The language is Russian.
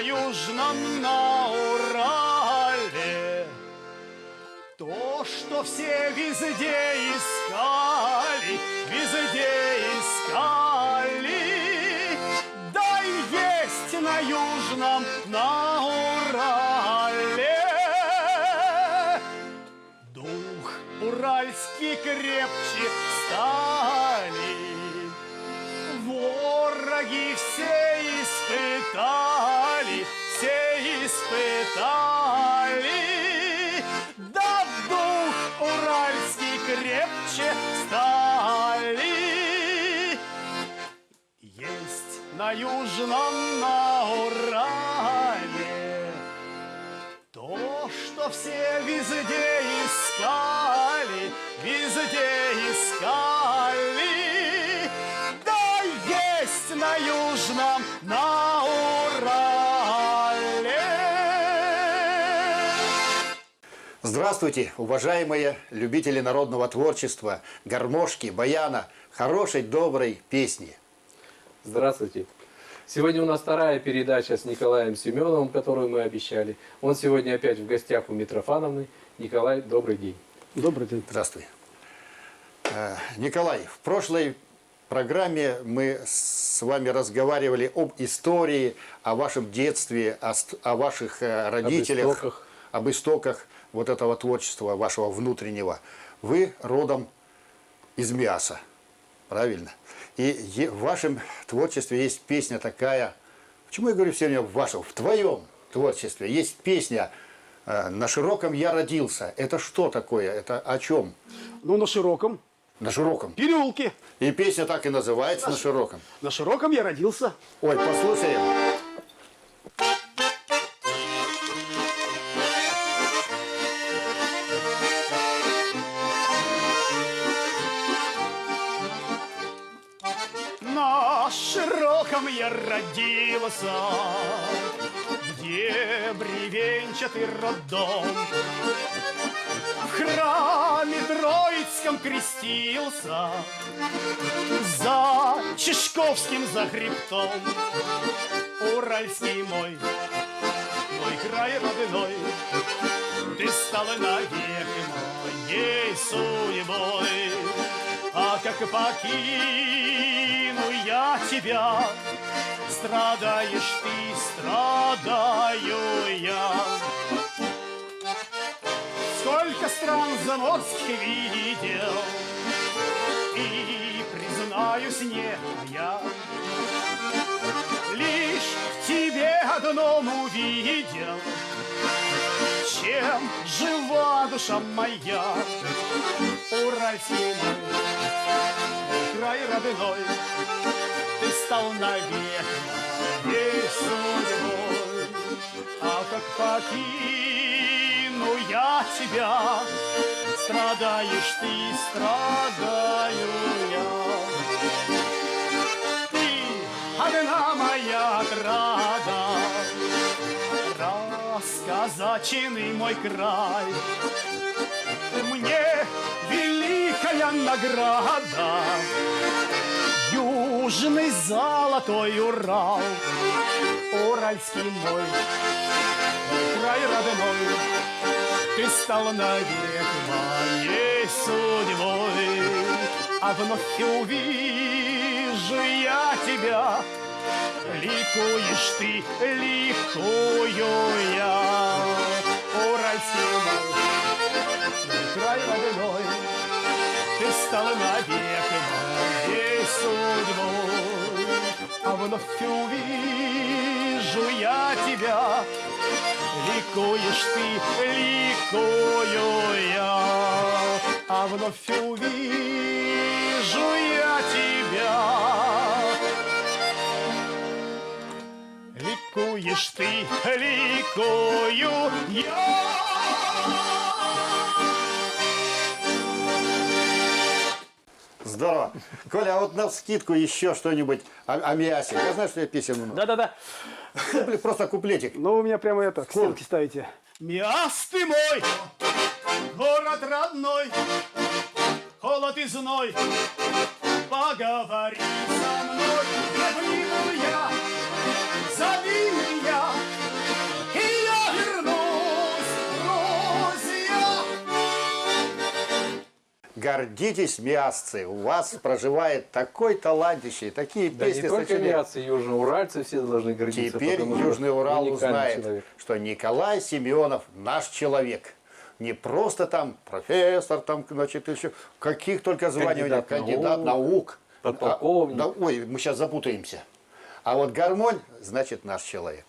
южном на Урале. То, что все везде искали, да и есть на южном на Урале. Дух уральский крепче стали, вороги все испытали, да дух уральский крепче стали. Есть на южном на Урале то, что все везде искали, да есть на южном на Урале. Здравствуйте, уважаемые любители народного творчества, гармошки, баяна, хорошей, доброй песни. Здравствуйте. Сегодня у нас вторая передача с Николаем Семеновым, которую мы обещали. Он сегодня опять в гостях у Митрофановны. Николай, добрый день. Добрый день. Здравствуй. Николай, в прошлой программе мы с вами разговаривали об истории, о вашем детстве, о ваших родителях, об истоках вот этого творчества вашего внутреннего. Вы родом из Миаса, правильно? И в вашем творчестве есть песня такая, почему я говорю все время в вашем, в твоем творчестве есть песня «На широком я родился». Это что такое? Это о чем? Ну, на широком. На широком. Переулке. И песня так и называется «На широком». На широком я родился. Ой, послушаем. На широком я родился, где бревенчатый роддом. В храме Троицком крестился, за Чешковским за хребтом. Уральский мой край родной, ты стал навек моей судьбой. А как покину я тебя, страдаешь ты, страдаю я. Сколько стран заморских видел, и, признаюсь, не я. Лишь в тебе одном увидел, чем жива душа моя. Уральский мой край родной, ты стал навек моей судьбой. А как покину я тебя, страдаешь ты, страдаю я. Ты одна моя отрада, сказачный мой край. Мне великая награда, южный золотой Урал. Уральский мой край родной, ты стал навек моей судьбой. А вновь увижу я тебя, ликуешь ты, ликую я. Уральский мой край родной, ты стал навек моей судьбой. А вновь увижу я тебя, ликуешь ты, ликую я. А вновь увижу я тебя, ликуешь ты, ликую я. Здорово. Коля, а вот навскидку еще что-нибудь о Миасе. Я знаю, что я песен много. Да-да-да. Просто куплетик. Но вы меня прямо это, к стенке ставите. Миас ты мой, город родной, холод и зной, поговори со мной. Ревнивый я, зови меня, гордитесь, миасцы, у вас проживает такой талантище, такие Да не песни только сочиняют. миасцы, южноуральцы все должны гордиться. Теперь потому что Южный Урал уникальный узнает, человек. что Николай Семенов наш человек. Не просто там профессор, там, значит, еще каких только званий у него, кандидат наук. Подполковник. Ой, мы сейчас запутаемся. А вот гармонь, значит, наш человек.